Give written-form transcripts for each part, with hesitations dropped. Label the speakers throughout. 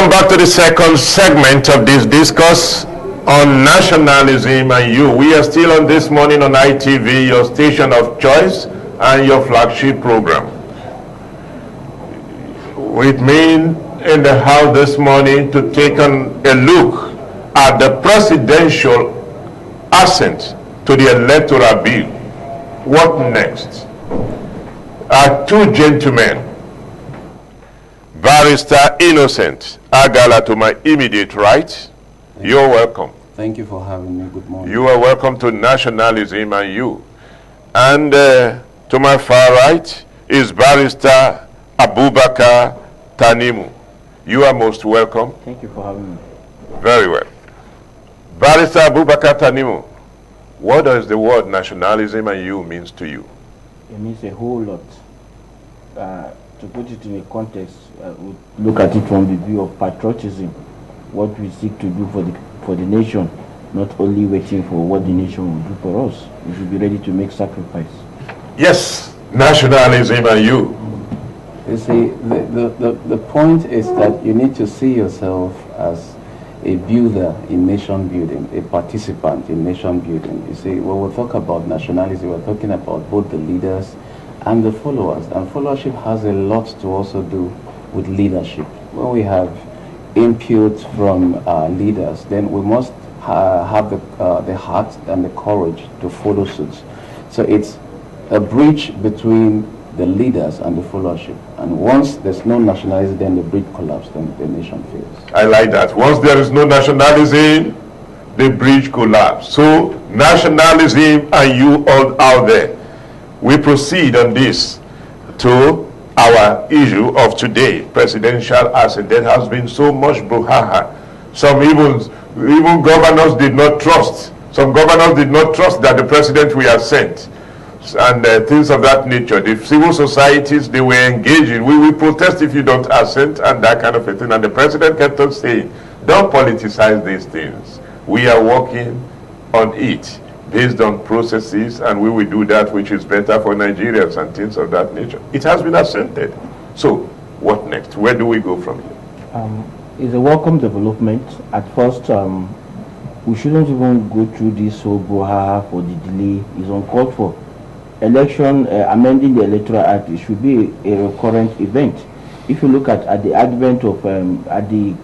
Speaker 1: Welcome back to the second segment of this discourse on nationalism and you. We are still on this morning on ITV, your station of choice and your flagship program. With me in the house this morning to take a look at the presidential assent to the electoral bill. What next? Our two gentlemen, Barrister Innocent Agala to my immediate right. You're welcome.
Speaker 2: Thank you for having me. Good morning.
Speaker 1: You are welcome to Nationalism and you. And to my far right is Barrister Abubakar Tanimu. You are most welcome.
Speaker 3: Thank you for having me.
Speaker 1: Very well. Barrister Abubakar Tanimu, what does the word nationalism and you means to you?
Speaker 3: It means a whole lot. To put it in a context, we look at it from the view of patriotism, what we seek to do for the nation, not only waiting for what the nation will do for us. We should be ready to make sacrifice.
Speaker 1: Yes, nationalism and you.
Speaker 2: You see, the point is that you need to see yourself as a builder in nation building, a participant in nation building. You see, when we talk about nationalism, we're talking about both the leaders and the followers. And followership has a lot to also do with leadership. When we have input from leaders, then we must have the heart and the courage to follow suit. So it's a bridge between the leaders and the followership. And once there's no nationalism, then the bridge collapses, then the nation fails.
Speaker 1: I like that. Once there is no nationalism, the bridge collapses. So nationalism and you all out there. We proceed on this to our issue of today, presidential assent. There has been so much brouhaha. Some even governors did not trust. Some governors did not trust that the president will assent. And things of that nature. The civil societies, they were engaging. We will protest if you don't assent and that kind of a thing. And the president kept on saying, don't politicize these things. We are working on it based on processes, and we will do that which is better for Nigerians and things of that nature. It has been assented. So, what next? Where do we go from here?
Speaker 3: It's a welcome development. At first, we shouldn't even go through this whole brouhaha for the delay. It's uncalled for. Election, amending the Electoral Act, it should be a recurrent event. If you look at the advent of, at the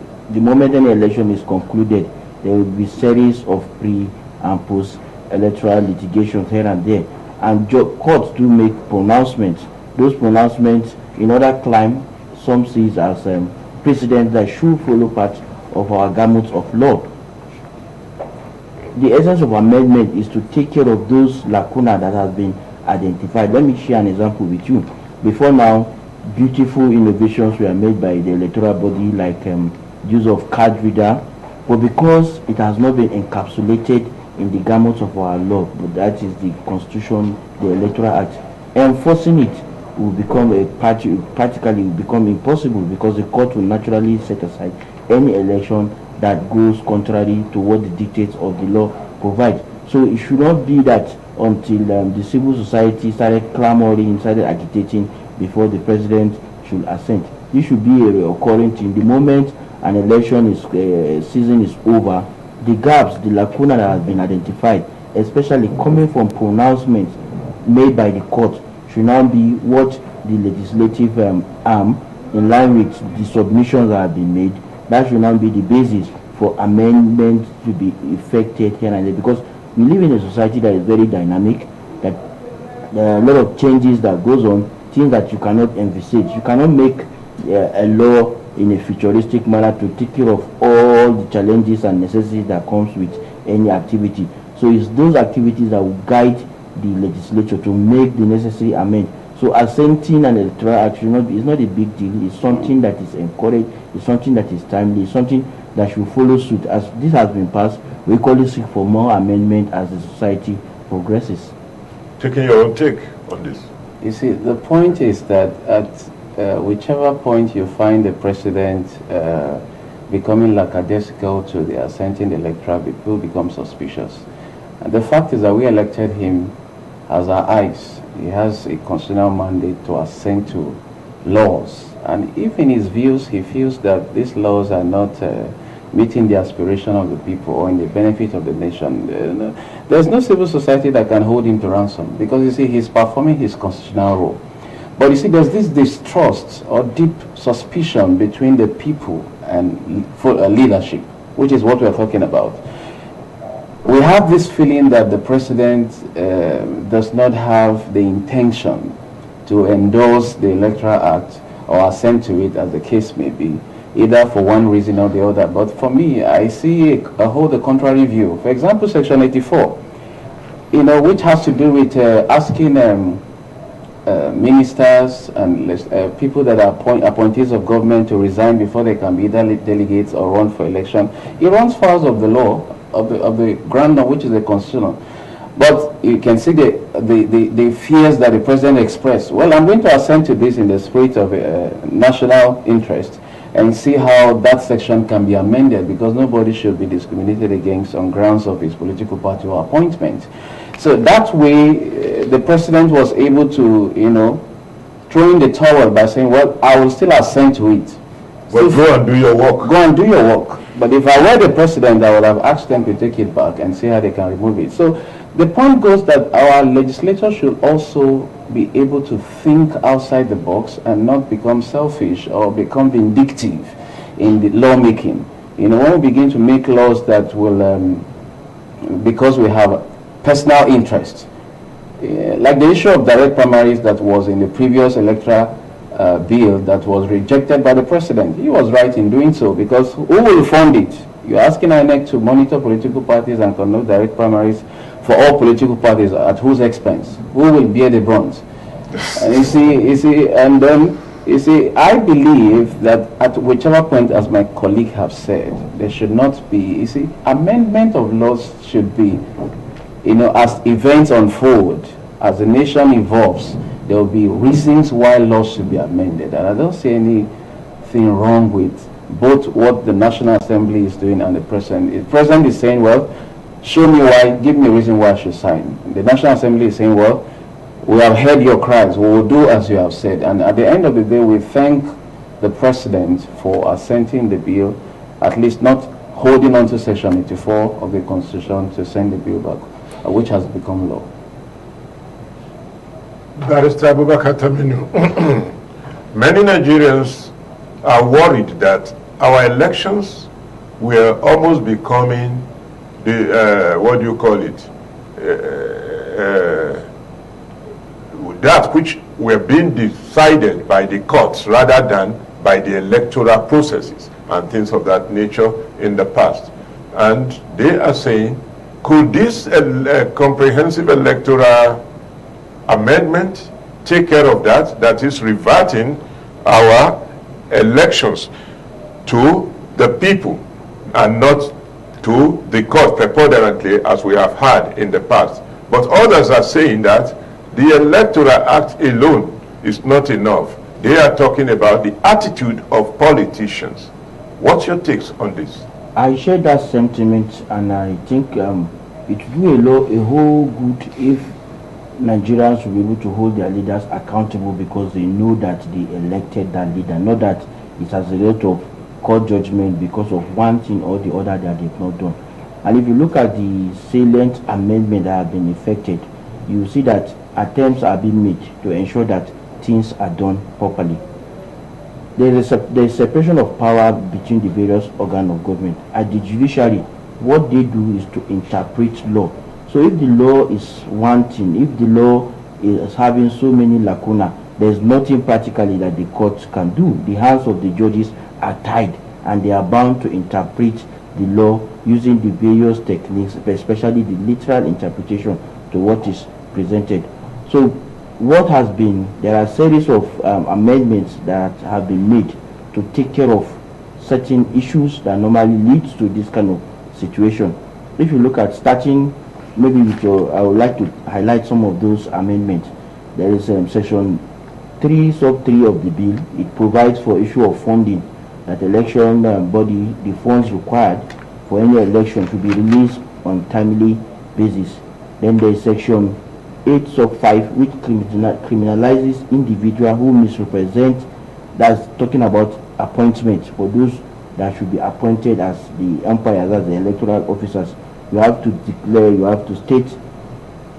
Speaker 3: moment an election is concluded, there will be series of pre and post electoral litigations here and there, and courts do make pronouncements. Those pronouncements, in order climb, some see it as precedent that should follow part of our gamut of law. The essence of amendment is to take care of those lacuna that has been identified. Let me share an example with you. Before now, beautiful innovations were made by the electoral body, like use of card reader, but because it has not been encapsulated in the gamut of our law, but that is the Constitution, the Electoral Act, enforcing it will become practically will become impossible, because the court will naturally set aside any election that goes contrary to what the dictates of the law provide. So it should not be that until the civil society started clamoring, started agitating before the president should assent. This should be a recurrent thing. The moment an election season is over, the gaps, the lacuna that has been identified, especially coming from pronouncements made by the court, should now be what the legislative arm, in line with the submissions that have been made, that should now be the basis for amendments to be effected here and there. Because we live in a society that is very dynamic, that there are a lot of changes that goes on, things that you cannot envisage. You cannot make a law in a futuristic manner to take care of all the challenges and necessities that comes with any activity. So it's those activities that will guide the legislature to make the necessary amendment. So assenting an electoral act is not a big deal. It's something that is encouraged, it's something that is timely, it's something that should follow suit. As this has been passed, we equally seek for more amendment as the society progresses.
Speaker 1: Taking your own take on this.
Speaker 2: You see, the point is that at whichever point you find the president becoming lackadaisical to the assenting electoral, people become suspicious. And the fact is that we elected him as our eyes. He has a constitutional mandate to assent to laws And if in his views he feels that these laws are not meeting the aspiration of the people or in the benefit of the nation, there's no civil society that can hold him to ransom, because you see, he's performing his constitutional role. But you see, there's this distrust or deep suspicion between the people and leadership, which is what we're talking about. We have this feeling that the president does not have the intention to endorse the Electoral Act or assent to it, as the case may be, either for one reason or the other. But for me, I see I hold a contrary view. For example, Section 84, which has to do with asking ministers and people that are appointees of government to resign before they can be either delegates or run for election. It runs foul of the law, of the ground on which is the constitution. But you can see the fears that the president expressed. Well, I'm going to assent to this in the spirit of national interest and see how that section can be amended, because nobody should be discriminated against on grounds of his political party or appointment. So that way, the president was able to, throw in the towel by saying, well, I will still assent to it.
Speaker 1: Well, go and do your work.
Speaker 2: Go and do your work. But if I were the president, I would have asked them to take it back and see how they can remove it. So the point goes that our legislators should also be able to think outside the box and not become selfish or become vindictive in the lawmaking. When we begin to make laws that will, because we have personal interest, like the issue of direct primaries that was in the previous electoral bill that was rejected by the president. He was right in doing so, because who will fund it? You're asking INEC to monitor political parties and conduct direct primaries for all political parties at whose expense? Who will bear the brunt? And you see, I believe that at whichever point, as my colleague have said, there should not be, amendment of laws should be, as events unfold, as the nation evolves, there will be reasons why laws should be amended. And I don't see anything wrong with both what the National Assembly is doing and the President. The President is saying, well, show me why, give me a reason why I should sign. The National Assembly is saying, well, we have heard your cries, we will do as you have said. And at the end of the day, we thank the President for assenting the bill, at least not holding on to Section 84 of the Constitution to send the bill back, which has become law.
Speaker 1: Barrister Abubakar Taminu. Many Nigerians are worried that our elections were almost becoming the, that which were being decided by the courts rather than by the electoral processes and things of that nature in the past. And they are saying, could this comprehensive electoral amendment take care of that? That is reverting our elections to the people and not to the court preponderantly, as we have had in the past. But others are saying that the Electoral Act alone is not enough. They are talking about the attitude of politicians. What's your takes on this?
Speaker 3: I share that sentiment, and I think it would do a whole good if Nigerians will be able to hold their leaders accountable, because they know that they elected that leader, not that it's as a result of court judgment because of one thing or the other that they've not done. And if you look at the salient amendment that have been effected, you see that attempts are being made to ensure that things are done properly. There is separation of power between the various organs of government. At the judiciary, what they do is to interpret law. So if the law is one thing, if the law is having so many lacuna, there's nothing practically that the courts can do. The hands of the judges are tied, and they are bound to interpret the law using the various techniques, especially the literal interpretation to what is presented. So what has been, there are series of amendments that have been made to take care of certain issues that normally leads to this kind of situation. If you look at starting maybe with your, I would like to highlight some of those amendments. There is section 3 sub 3 of the bill. It provides for issue of funding, that election body, the funds required for any election to be released on timely basis. Then there is section 8 sub 5, which criminalizes individuals who misrepresent that's talking about appointments for those that should be appointed as the umpires, as the electoral officers. You have to declare, you have to state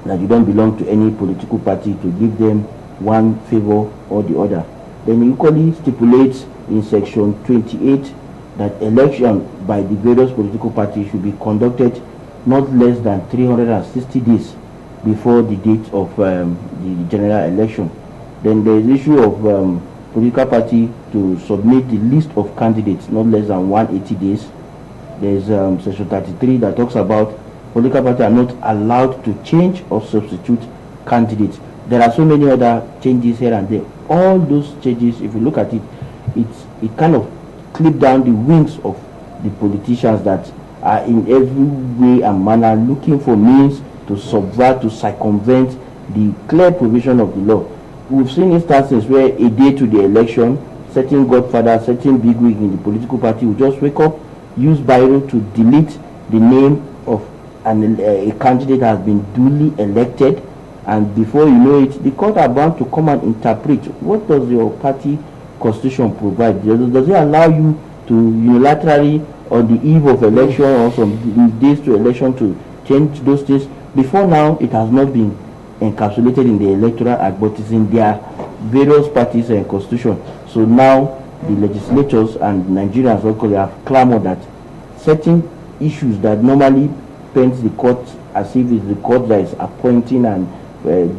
Speaker 3: that you don't belong to any political party to give them one favor or the other. Then equally stipulates in section 28 that election by the various political parties should be conducted not less than 360 days before the date of the general election. Then there is the issue of political party to submit the list of candidates not less than 180 days. There is section 33 that talks about political parties are not allowed to change or substitute candidates. There are so many other changes here and there. All those changes, if you look at it, it kind of clip down the wings of the politicians that are in every way and manner looking for means to subvert, to circumvent the clear provision of the law. We've seen instances where a day to the election, certain godfather, certain bigwig in the political party will just wake up, use biro to delete the name of a candidate that has been duly elected, and before you know it, the court are bound to come and interpret. What does your party constitution provide? Does it allow you to unilaterally, on the eve of election or some days to election, to change those things? Before now, it has not been encapsulated in the electoral act, but it's in their various parties and constitution. So now the legislators and Nigerians locally have clamored that certain issues that normally paints the court as if it's the court that is appointing and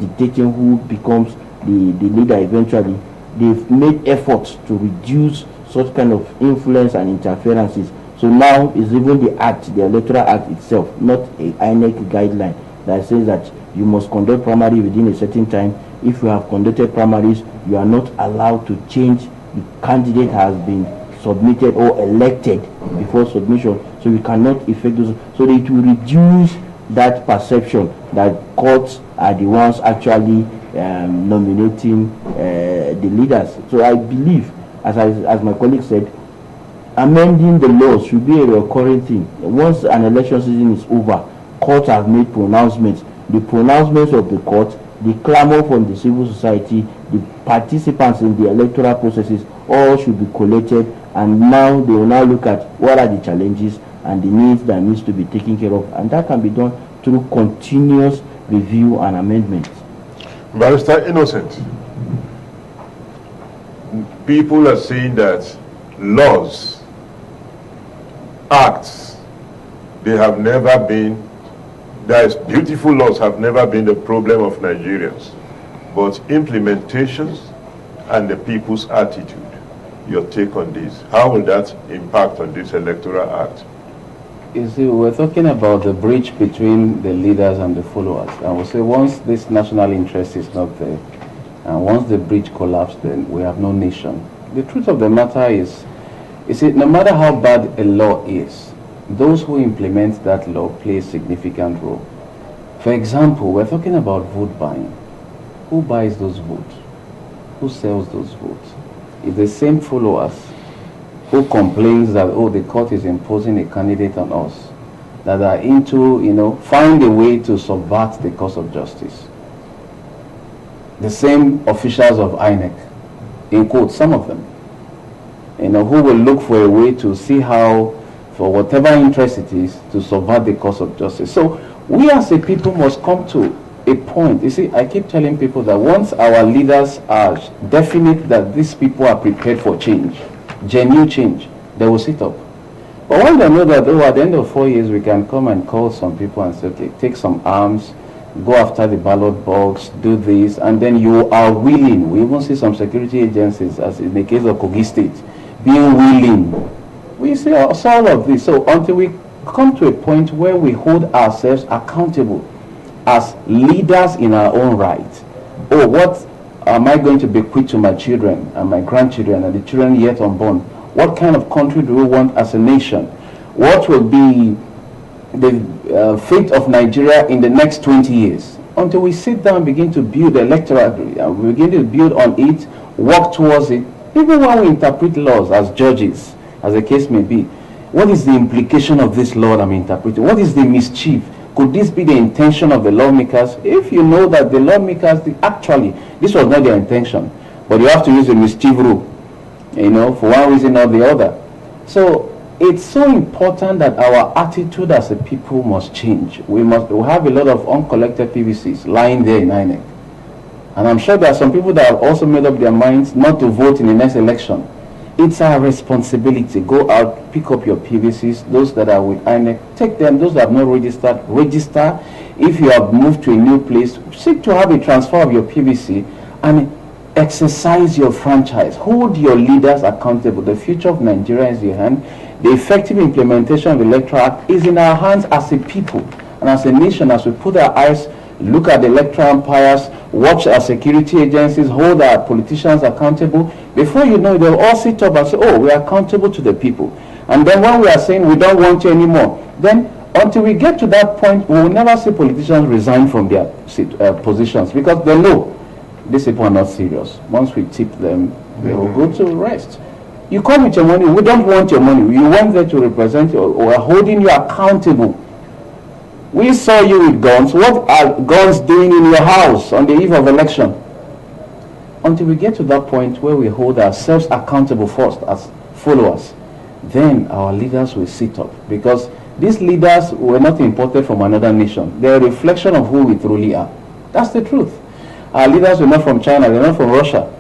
Speaker 3: dictating who becomes the leader eventually, they've made efforts to reduce such kind of influence and interferences. So now it's even the act, the electoral act itself, not a INEC guideline that says that you must conduct primary within a certain time. If you have conducted primaries, you are not allowed to change the candidate has been submitted or elected before submission. So you cannot effect those. So it will reduce that perception that courts are the ones actually nominating the leaders. So I believe, as my colleague said, amending the laws should be a recurring thing. Once an election season is over, courts have made pronouncements. The pronouncements of the court, the clamor from the civil society, the participants in the electoral processes, all should be collated, and now they will now look at what are the challenges and the needs that needs to be taken care of, and that can be done through continuous review and amendments.
Speaker 1: Barrister Innocent, people are saying that laws, acts, they have never been, beautiful laws have never been the problem of Nigerians, but implementations and the people's attitude. Your take on this? How will that impact on this electoral act?
Speaker 2: You see, we're talking about the bridge between the leaders and the followers. And we say once this national interest is not there, and once the bridge collapses, then we have no nation. The truth of the matter is, you see, no matter how bad a law is, those who implement that law play a significant role. For example, we're talking about vote buying. Who buys those votes? Who sells those votes? It's the same followers who complains that, oh, the court is imposing a candidate on us, that are into, find a way to subvert the course of justice. The same officials of INEC, in quotes, some of them, who will look for a way to see how, for whatever interest it is, to subvert the course of justice. So we as a people must come to a point. You see, I keep telling people that once our leaders are definite that these people are prepared for change, genuine change, they will sit up. But when they know that, at the end of 4 years, we can come and call some people and say, okay, take some arms, go after the ballot box, do this, and then you are willing. We even see some security agencies, as in the case of Kogi State, being willing. We see all of this. So until we come to a point where we hold ourselves accountable as leaders in our own right, oh, what am I going to bequeath to my children and my grandchildren and the children yet unborn? What kind of country do we want as a nation? What will be the fate of Nigeria in the next 20 years? Until we sit down and begin to build the electoral, we begin to build on it, work towards it. Even when we interpret laws as judges, as the case may be, what is the implication of this law I'm interpreting? What is the mischief? Could this be the intention of the lawmakers? If you know that the lawmakers, actually, this was not their intention, but you have to use the mischief rule. for one reason or the other. So it's so important that our attitude as a people must change. We have a lot of uncollected PVCs lying there in INEC. And I'm sure there are some people that have also made up their minds not to vote in the next election. It's our responsibility. Go out, pick up your PVCs, those that are with INEC, take them. Those that have not registered, register. If you have moved to a new place, seek to have a transfer of your PVC and exercise your franchise. Hold your leaders accountable. The future of Nigeria is in your hand. The effective implementation of the Electoral Act is in our hands as a people and as a nation. As we put our eyes, look at the electoral umpires, watch our security agencies, hold our politicians accountable. Before you know it, they'll all sit up and say, oh, we are accountable to the people. And then when we are saying we don't want you anymore, then until we get to that point, we will never see politicians resign from their positions, because they know these people are not serious. Once we tip them, they will go to rest. You come with your money, we don't want your money. You want them to represent you, or are holding you accountable. We saw you with guns. What are guns doing in your house on the eve of election? Until we get to that point where we hold ourselves accountable first as followers, then our leaders will sit up. Because these leaders were not imported from another nation. They're a reflection of who we truly are. That's the truth. Our leaders were not from China, they're not from Russia.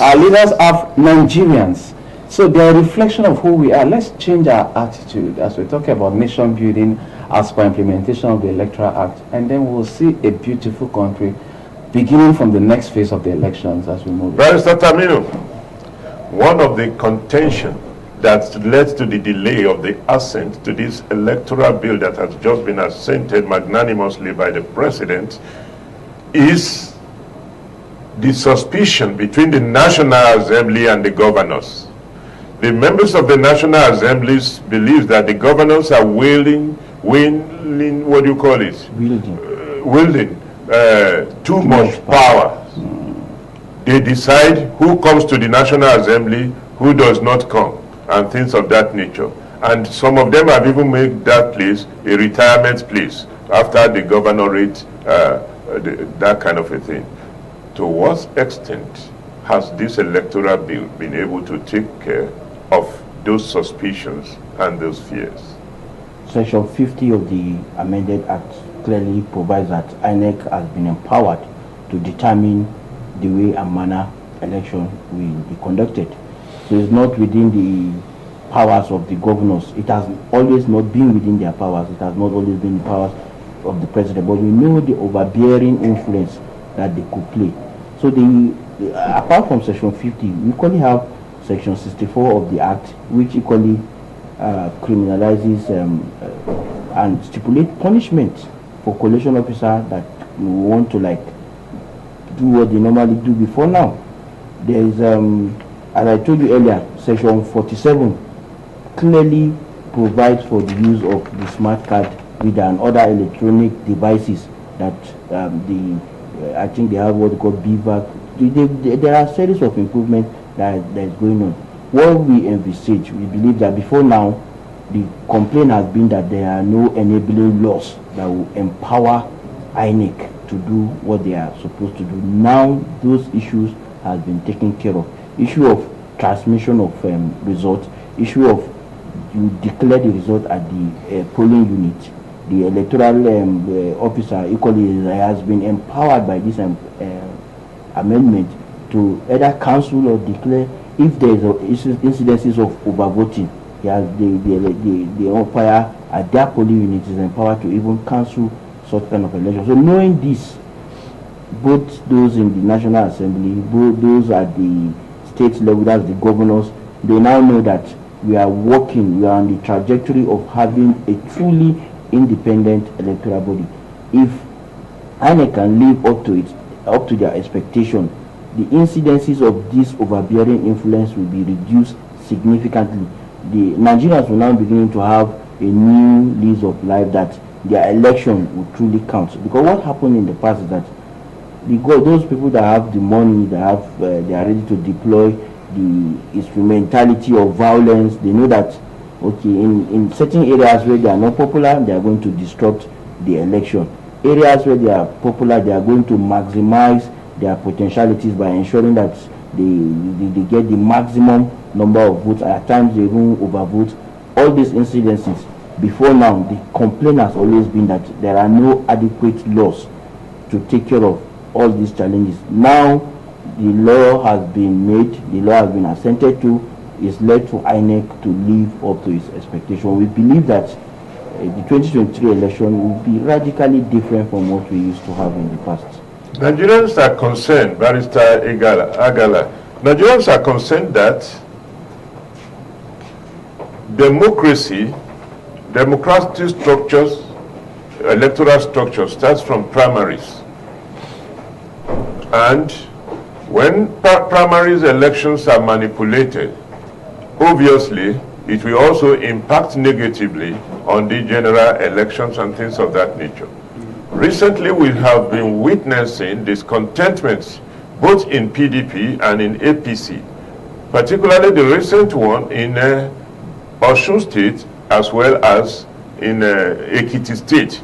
Speaker 2: Our leaders are Nigerians. So they're a reflection of who we are. Let's change our attitude as we talk about nation building as per implementation of the Electoral Act. And then we'll see a beautiful country beginning from the next phase of the elections as we move.
Speaker 1: Barrister Tamino, one of the contention that led to the delay of the assent to this electoral bill that has just been assented magnanimously by the president is the suspicion between the National Assembly and the governors. The members of the National Assemblies believe that the governors are wielding what do you call it? Wielding too much power. They decide who comes to the National Assembly, who does not come, and things of that nature. And some of them have even made that place a retirement place after the governorate, that kind of a thing. To what extent has this electoral bill been able to take care of those suspicions and those fears?
Speaker 3: Section 50 of the amended act clearly provides that INEC has been empowered to determine the way and manner election will be conducted. So it's not within the powers of the governors. It has always not been within their powers. It has not always been the powers of the president. But we know the overbearing influence that they could play. So apart from Section 50, we equally have Section 64 of the Act, which equally criminalizes and stipulate punishment for collation officer that want to do what they normally do before now. There is, as I told you earlier, Section 47 clearly provides for the use of the smart card reader and other electronic devices that I think they have what they call BVAC. There are a series of improvements that is going on. What we envisage, we believe that before now, the complaint has been that there are no enabling laws that will empower INEC to do what they are supposed to do. Now, those issues have been taken care of. Issue of transmission of results, issue of you declare the result at the polling unit. The electoral officer equally has been empowered by this amendment to either cancel or declare if there is incidences of overvoting. The umpire at their polling unit is empowered to even cancel such kind of election. So knowing this, both those in the National Assembly, both those at the state level, that's the governors, they now know that we are on the trajectory of having a truly independent electoral body. If INEC can live up to their expectation, the incidences of this overbearing influence will be reduced significantly. The Nigerians will now begin to have a new lease of life that their election will truly count. Because what happened in the past is that those people that have the money, they are ready to deploy the instrumentality of violence. They know that in certain areas where they are not popular, they are going to disrupt the election. Areas where they are popular, they are going to maximize their potentialities by ensuring that they get the maximum number of votes. At times they even overvote. All these incidences, before now, the complaint has always been that there are no adequate laws to take care of all these challenges. Now the law has been made, the law has been assented to, is led to INEC to live up to its expectation. We believe that the 2023 election will be radically different from what we used to have in the past.
Speaker 1: Nigerians are concerned, Barrister Agala, Nigerians are concerned that democratic structures, electoral structure starts from primaries. And when primaries elections are manipulated, obviously it will also impact negatively on the general elections and things of that nature. Recently we have been witnessing discontentments both in PDP and in APC, particularly the recent one in Osun State as well as in Ekiti State,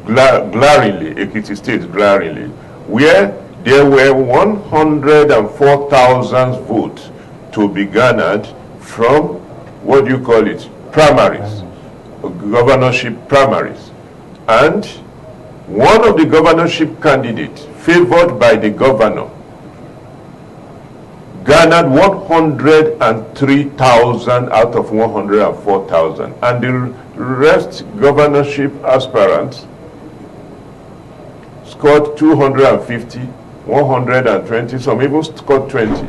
Speaker 1: Ekiti State glaringly, where there were 104,000 votes to be garnered from, what do you call it, primaries, governorship primaries. And one of the governorship candidates favored by the governor garnered 103,000 out of 104,000, and the rest governorship aspirants scored 250, 120, some even scored 20.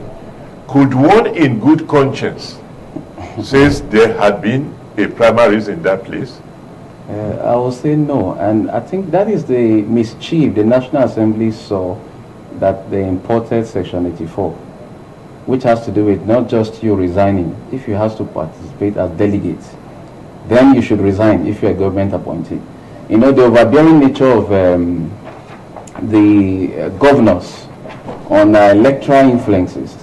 Speaker 1: Could one in good conscience says there had been a primaries in that place?
Speaker 2: I will say no, and I think that is the mischief the National Assembly saw, that they imported Section 84, which has to do with not just you resigning. If you have to participate as delegates, then you should resign if you're a government appointee. You know, the overbearing nature of the governors on electoral influences,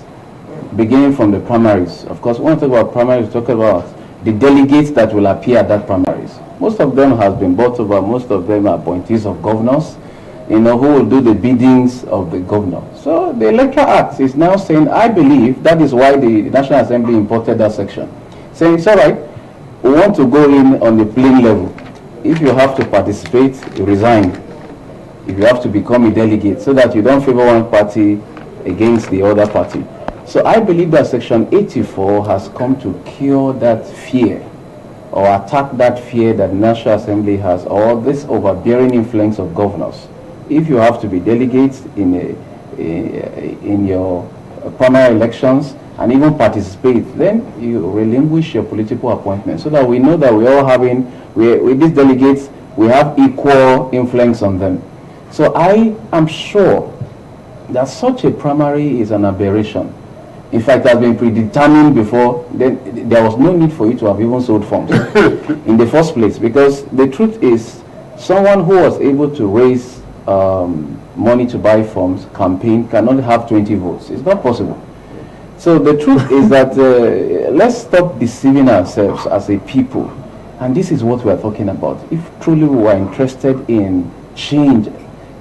Speaker 2: beginning from the primaries. Of course, when we talk about primaries, we talk about the delegates that will appear at that primaries. Most of them has been bought over, most of them are appointees of governors, you know, who will do the biddings of the governor. So the Electoral Act is now saying, I believe that is why the National Assembly imported that section, saying it's all right, we want to go in on the plain level. If you have to participate, resign. If you have to become a delegate, so that you don't favor one party against the other party. So I believe that Section 84 has come to cure that fear, or attack that fear that the National Assembly has, or this overbearing influence of governors. If you have to be delegates in your primary elections and even participate, then you relinquish your political appointment, so that we know that we're all having, with these delegates, we have equal influence on them. So I am sure that such a primary is an aberration. In fact, it has been predetermined before. Then there was no need for you to have even sold forms in the first place, because the truth is, someone who was able to raise money to buy forms, campaign, cannot have 20 votes. It's not possible. So the truth is that let's stop deceiving ourselves as a people. And this is what we are talking about. If truly we were interested in change,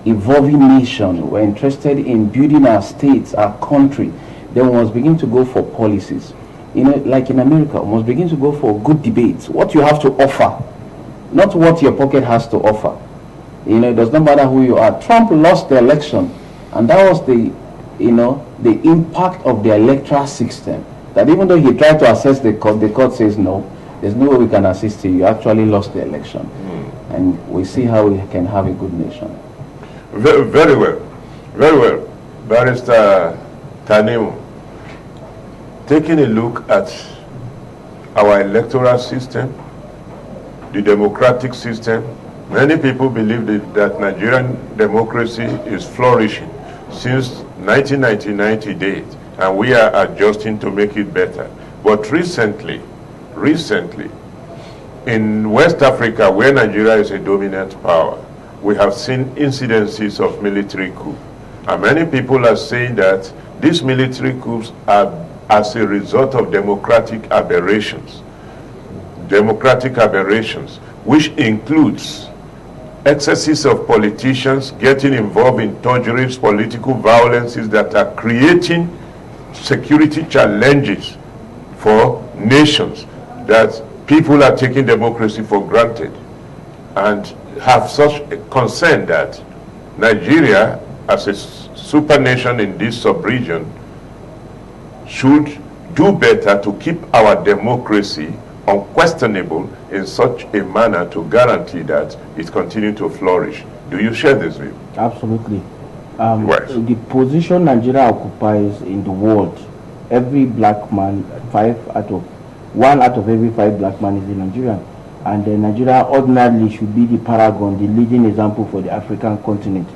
Speaker 2: evolving nation, we're interested in building our states, our country, then we must begin to go for policies. You know, like in America, we must begin to go for good debates. What you have to offer, not what your pocket has to offer. You know, it does not matter who you are. Trump lost the election, and that was the, you know, the impact of the electoral system. That even though he tried to assess the court says no, there's no way we can assist you. You actually lost the election. And we see how we can have a good nation.
Speaker 1: Very well. Very well. Barrister Tanimu, taking a look at our electoral system, the democratic system, many people believe that Nigerian democracy is flourishing since 1999 to date, and we are adjusting to make it better. But recently, in West Africa, where Nigeria is a dominant power, we have seen incidences of military coup. And many people are saying that these military coups are as a result of democratic aberrations, which includes excesses of politicians getting involved in perjuries, political violences that are creating security challenges for nations, that people are taking democracy for granted, and have such a concern that Nigeria, as a super nation in this sub-region, should do better to keep our democracy unquestionable in such a manner to guarantee that it continues to flourish. Do you share this view?
Speaker 3: Absolutely.
Speaker 1: Right.
Speaker 3: The position Nigeria occupies in the world, every black man, one out of every 5 black men is a Nigerian. And Nigeria ordinarily should be the paragon, the leading example for the African continent.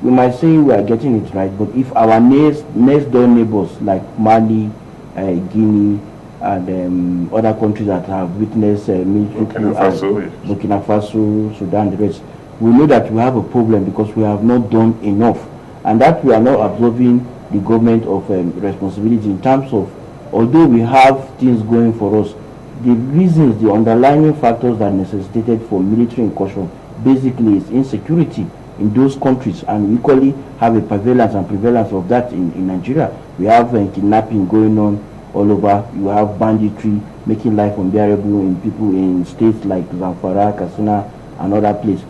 Speaker 3: We might say we are getting it right, but if our next door neighbors like Mali, Guinea, and other countries that have witnessed military Burkina Faso, Sudan, the rest, we know that we have a problem because we have not done enough, and that we are not absolving the government of responsibility in terms of, although we have things going for us, the reasons, the underlying factors that necessitated for military incursion basically is insecurity in those countries, and we equally have a prevalence of that in Nigeria. We have kidnapping going on all over. You have banditry making life unbearable in people in states like Zamfara, Katsina, and other places.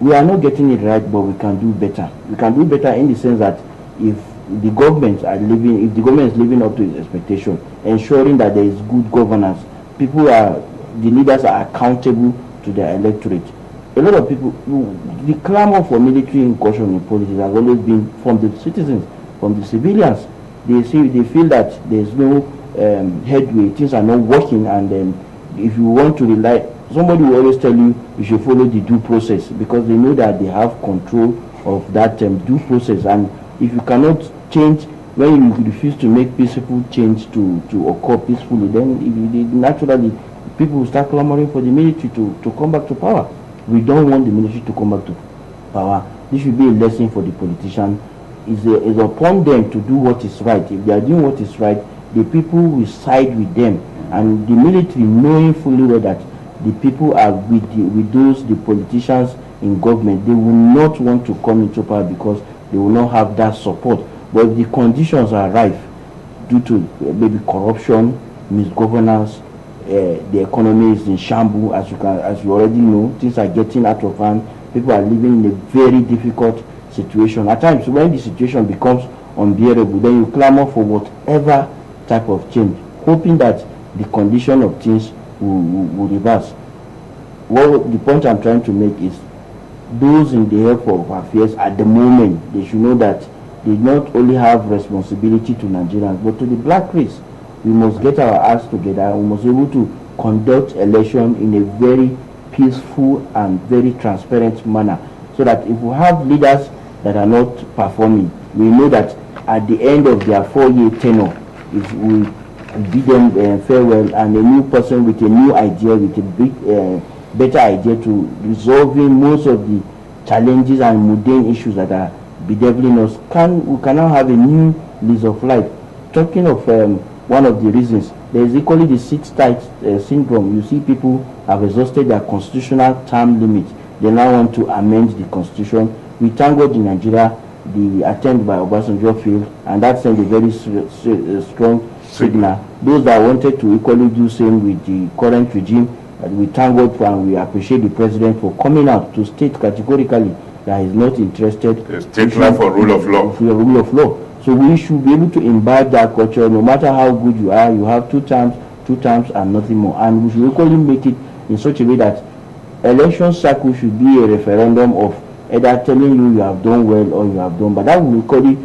Speaker 3: We are not getting it right, but we can do better. We can do better in the sense that if the government is living up to its expectation, ensuring that there is good governance, the leaders are accountable to their electorate. A lot of people, the clamor for military incursion in politics has always been from the citizens, from the civilians. They feel that there is no headway, things are not working, and if you want to rely, somebody will always tell you should follow the due process, because they know that they have control of that due process. And if you cannot change, when you refuse to make peaceful change to occur peacefully, then naturally people will start clamoring for the military to come back to power. We don't want the military to come back to power. This should be a lesson for the politician. It's upon them to do what is right. If they are doing what is right, the people will side with them. And the military, knowing fully well that the people are with the politicians in government, they will not want to come into power because they will not have that support. But if the conditions are rife due to maybe corruption, misgovernance, the economy is in shambles, as you already know, things are getting out of hand. People are living in a very difficult situation. At times, when the situation becomes unbearable, then you clamor for whatever type of change, hoping that the condition of things will reverse. Well, the point I'm trying to make is, those in the help of affairs at the moment, they should know that they not only have responsibility to Nigerians, but to the black race. We must get our acts together. We must be able to conduct election in a very peaceful and very transparent manner, so that if we have leaders that are not performing, we know that at the end of their 4-year tenure, it will bid them farewell, and a new person with a new idea, with a better idea to resolving most of the challenges and mundane issues that are bedeviling us, we can now have a new lease of life. Talking of one of the reasons, there is equally the sit-tight syndrome. You see people have exhausted their constitutional term limit. They now want to amend the constitution. We thank God in Nigeria, the attempt by Obasanjo failed, and that sent a very strong signal. Those that wanted to equally do same with the current regime, we thank God for, and we appreciate the president for coming out to state categorically that he's not interested.
Speaker 1: Stickler for rule of law.
Speaker 3: For rule of law. So we should be able to imbibe that culture. No matter how good you are, you have two terms and nothing more. And we should equally make it in such a way that election cycle should be a referendum of either telling you have done well or you have done. But that will equally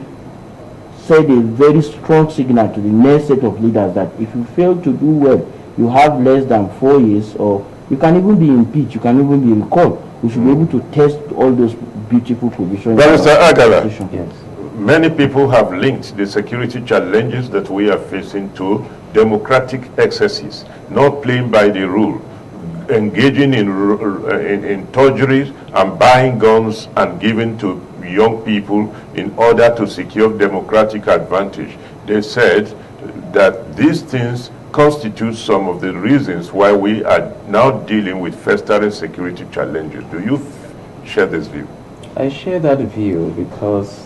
Speaker 3: send a very strong signal to the next set of leaders that if you fail to do well, you have less than 4 years, or you can even be impeached, you can even be recalled. We should be able to test all those beautiful provisions.
Speaker 1: Mr. Agala, yes. Many people have linked the security challenges that we are facing to democratic excesses, not playing by the rule, engaging in forgeries and buying guns and giving to young people in order to secure democratic advantage. They said that these things constitute some of the reasons why we are now dealing with festering security challenges. Do you share this view?
Speaker 2: I share that view because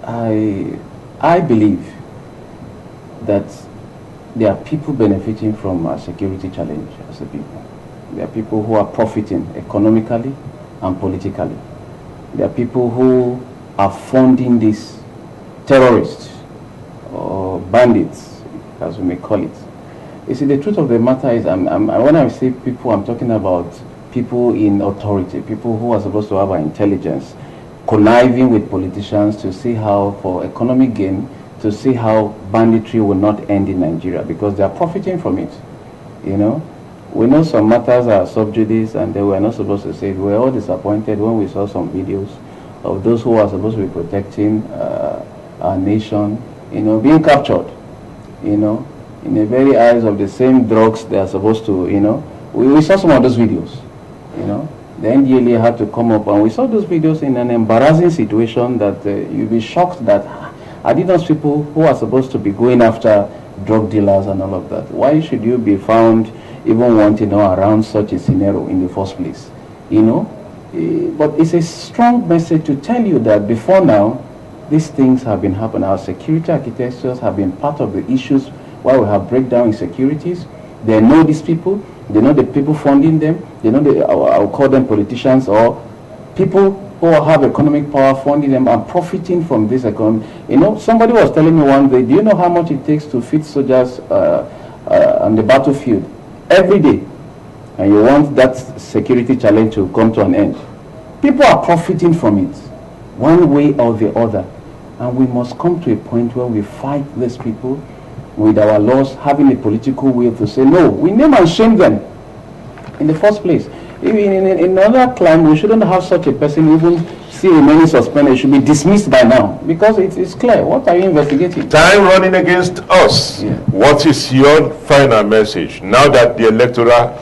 Speaker 2: I believe that there are people benefiting from our security challenge as a people. There are people who are profiting economically and politically. There are people who are funding these terrorists or bandits, as we may call it. You see, the truth of the matter is, when I say people, I'm talking about people in authority, people who are supposed to have our intelligence, conniving with politicians to see how, for economic gain, to see how banditry will not end in Nigeria, because they are profiting from it. You know, we know some matters are sub judice, and they were not supposed to say it. We were all disappointed when we saw some videos of those who are supposed to be protecting our nation, you know, being captured, you know, in the very eyes of the same drugs they are supposed to, you know. We saw some of those videos, you know. The NDLA had to come up, and we saw those videos in an embarrassing situation that you'll be shocked that are those people who are supposed to be going after drug dealers and all of that? Why should you be found even wanting around such a scenario in the first place? You know, but it's a strong message to tell you that before now, these things have been happening. Our security architectures have been part of the issues why we have breakdown in securities. They know these people. They know the people funding them. They know I'll call them politicians or people who have economic power funding them and profiting from this economy. You know, somebody was telling me one day, do you know how much it takes to feed soldiers on the battlefield every day? And you want that security challenge to come to an end. People are profiting from it, one way or the other. And we must come to a point where we fight these people with our laws, having a political will to say, no, we name and shame them in the first place. In another climb, we shouldn't have such a person even see remaining suspended. It should be dismissed by now, because it's clear. What are you investigating?
Speaker 1: Time running against us.
Speaker 2: Yeah.
Speaker 1: What is your final message now that the electoral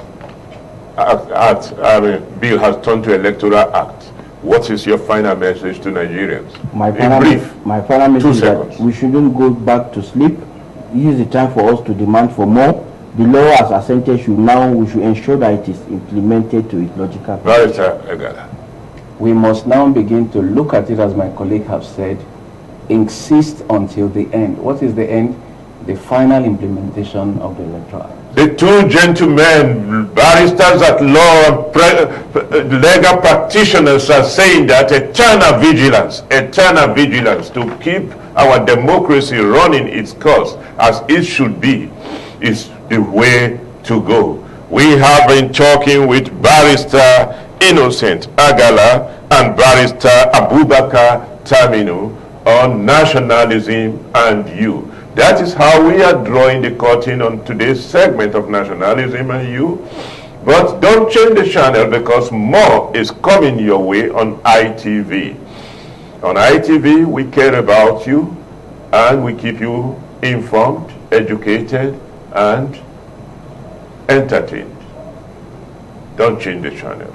Speaker 1: bill has turned to electoral act? What is your final message to Nigerians?
Speaker 3: My
Speaker 1: In
Speaker 3: final message is that
Speaker 1: seconds.
Speaker 3: we shouldn't go back to sleep. Use the time for us to demand for more. The law as assented we should ensure that it is implemented to its logical purpose.
Speaker 2: We must now begin to look at it, as my colleague have said, insist until the end. What is the end? The final implementation of the Electoral Act.
Speaker 1: The two gentlemen, barristers at law, legal practitioners are saying that eternal vigilance to keep our democracy running its course as it should be is the way to go. We have been talking with Barrister Innocent Agala and Barrister Abubakar Taminu on nationalism and you. That is how we are drawing the curtain on today's segment of Nationalism and You. But don't change the channel, because more is coming your way on ITV. On ITV, we care about you and we keep you informed, educated, and entertained. Don't change the channel.